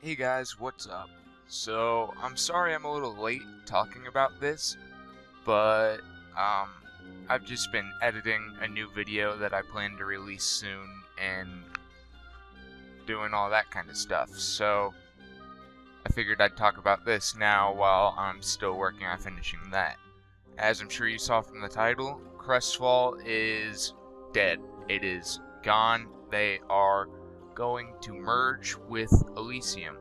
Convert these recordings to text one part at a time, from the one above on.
Hey guys, what's up? So, I'm sorry I'm a little late talking about this, but I've just been editing a new video that I plan to release soon and doing all that kind of stuff. So, I figured I'd talk about this now while I'm still working on finishing that. As I'm sure you saw from the title, Crestfall is dead. It is gone. They are going to merge with Elysium.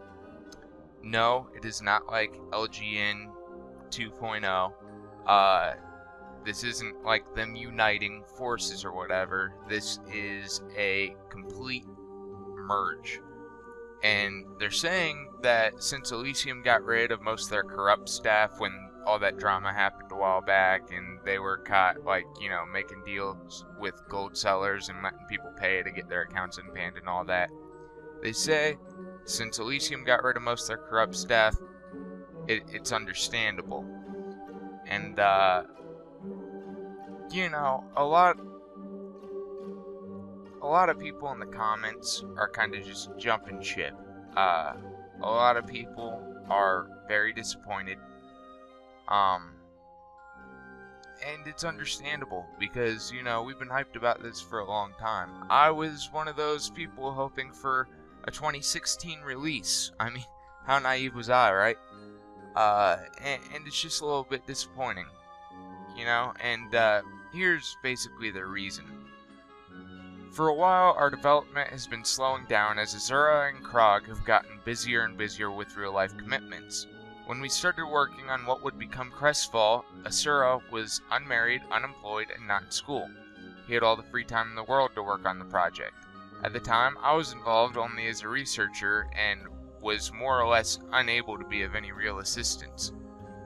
No, it is not like LGN 2.0. This isn't like them uniting forces or whatever. This is a complete merge. And they're saying that since Elysium got rid of most of their corrupt staff when all that drama happened a while back and they were caught, making deals with gold sellers and letting people pay to get their accounts unbanned and all that, they say since Elysium got rid of most of their corrupt staff, it's understandable. And, a lot of people in the comments are kind of just jumping ship. A lot of people are very disappointed. And it's understandable because, we've been hyped about this for a long time. I was one of those people hoping for a 2016 release. I mean, how naive was I, right? And it's just a little bit disappointing, and here's basically the reason. For a while, our development has been slowing down as Azura and Krog have gotten busier and busier with real-life commitments. When we started working on what would become Crestfall, Azura was unmarried, unemployed, and not in school. He had all the free time in the world to work on the project. At the time, I was involved only as a researcher and was more or less unable to be of any real assistance.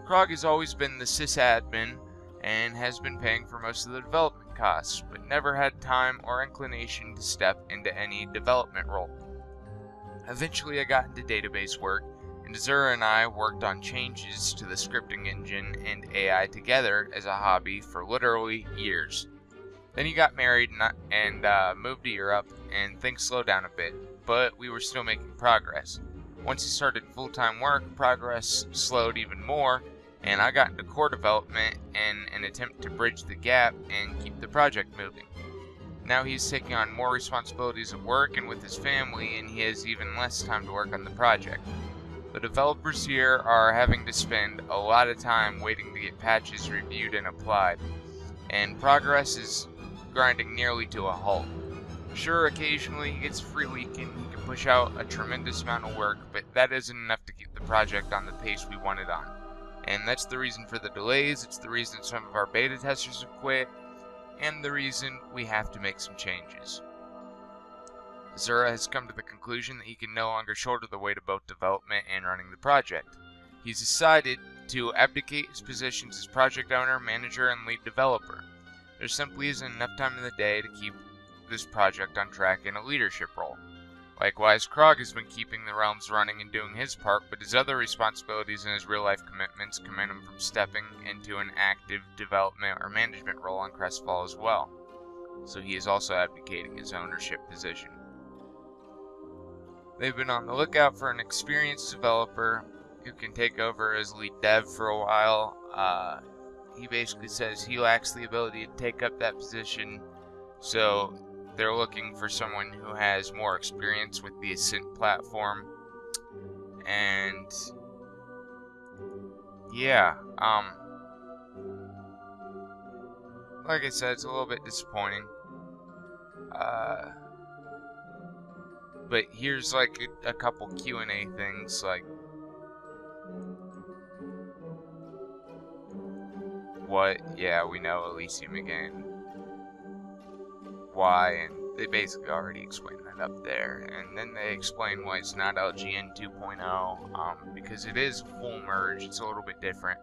Krog has always been the sysadmin and has been paying for most of the development costs, but never had time or inclination to step into any development role. Eventually I got into database work, and Azura and I worked on changes to the scripting engine and AI together as a hobby for literally years. Then he got married and moved to Europe, and things slowed down a bit, but we were still making progress. Once he started full-time work, progress slowed even more, and I got into core development in an attempt to bridge the gap and keep the project moving. Now he's taking on more responsibilities at work and with his family, and he has even less time to work on the project. The developers here are having to spend a lot of time waiting to get patches reviewed and applied, and progress is grinding nearly to a halt. Sure, occasionally he gets a free weekend, he can push out a tremendous amount of work, but that isn't enough to keep the project on the pace we want it on. And that's the reason for the delays, it's the reason some of our beta testers have quit, and the reason we have to make some changes. Azura has come to the conclusion that he can no longer shoulder the weight of both development and running the project. He's decided to abdicate his positions as project owner, manager, and lead developer. There simply isn't enough time in the day to keep this project on track in a leadership role. Likewise, Krog has been keeping the realms running and doing his part, but his other responsibilities and his real-life commitments prevent him from stepping into an active development or management role on Crestfall as well. So he is also abdicating his ownership position. They've been on the lookout for an experienced developer who can take over as lead dev for a while. He basically says he lacks the ability to take up that position, so they're looking for someone who has more experience with the Ascent platform. And yeah, like I said, it's a little bit disappointing. But here's like a couple Q&A things, like what? Yeah, we know Elysium again. Why? And they basically already explained that up there. And then they explain why it's not LGN 2.0, because it is a full merge. It's a little bit different.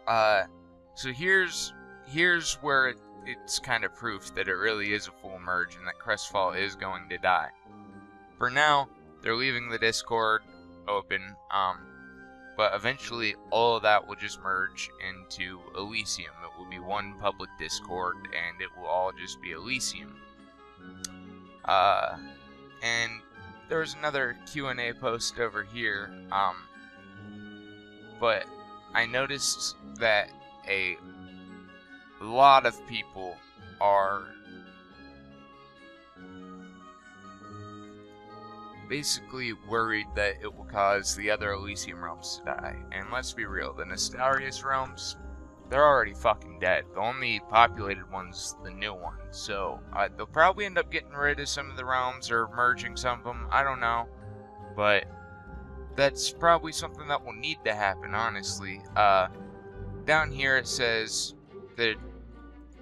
So here's where it's kind of proof that it really is a full merge and that Crestfall is going to die. For now, they're leaving the Discord open, but eventually all of that will just merge into Elysium. It will be one public Discord, and it will all just be Elysium. And there was another Q&A post over here, but I noticed that a lot of people are basically worried that it will cause the other Elysium realms to die. And let's be real, the Nestarius realms, they're already fucking dead. The only populated one's the new one. So they'll probably end up getting rid of some of the realms or merging some of them. I don't know. But that's probably something that will need to happen, honestly. Down here it says that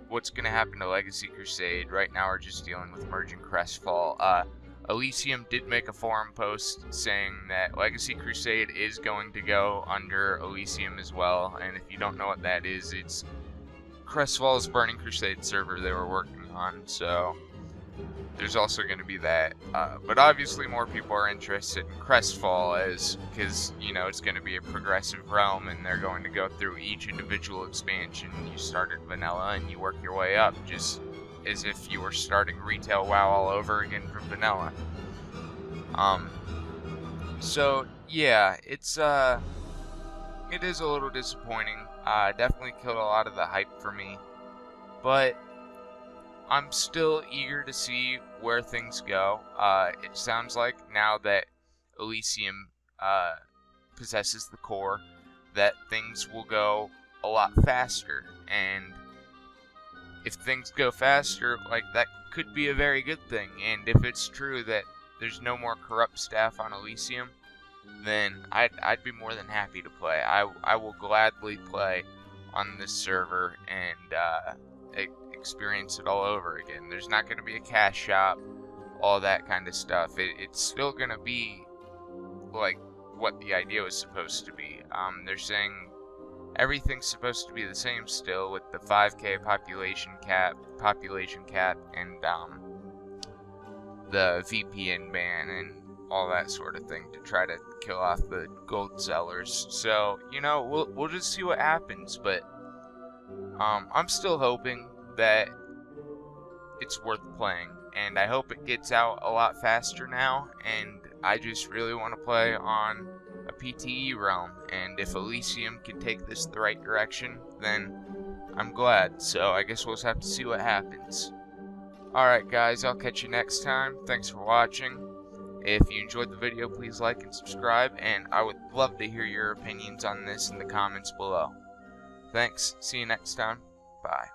what's going to happen to Legacy Crusade. Right now we're just dealing with merging Crestfall. Elysium did make a forum post saying that Legacy Crusade is going to go under Elysium as well, and if you don't know what that is, it's Crestfall's Burning Crusade server they were working on, so there's also going to be that. But obviously more people are interested in Crestfall because, you know, it's going to be a progressive realm, and they're going to go through each individual expansion. You start at vanilla and you work your way up, just as if you were starting retail WoW all over again from vanilla. So yeah, it is a little disappointing. Definitely killed a lot of the hype for me, but I'm still eager to see where things go. It sounds like now that Elysium possesses the core, that things will go a lot faster, and if things go faster, like, that could be a very good thing. And if it's true that there's no more corrupt staff on Elysium, then I'd be more than happy to play. I will gladly play on this server and experience it all over again. There's not going to be a cash shop, all that kind of stuff. It's still going to be like what the idea was supposed to be. They're saying everything's supposed to be the same still, with the 5k population cap, and the VPN ban and all that sort of thing to try to kill off the gold sellers. So, you know, we'll just see what happens, but I'm still hoping that it's worth playing, and I hope it gets out a lot faster now, and I just really want to play on a PTE realm, and if Elysium can take this the right direction, then I'm glad. So I guess we'll just have to see what happens. Alright guys, I'll catch you next time. Thanks for watching. If you enjoyed the video, please like and subscribe, and I would love to hear your opinions on this in the comments below. Thanks, see you next time, bye.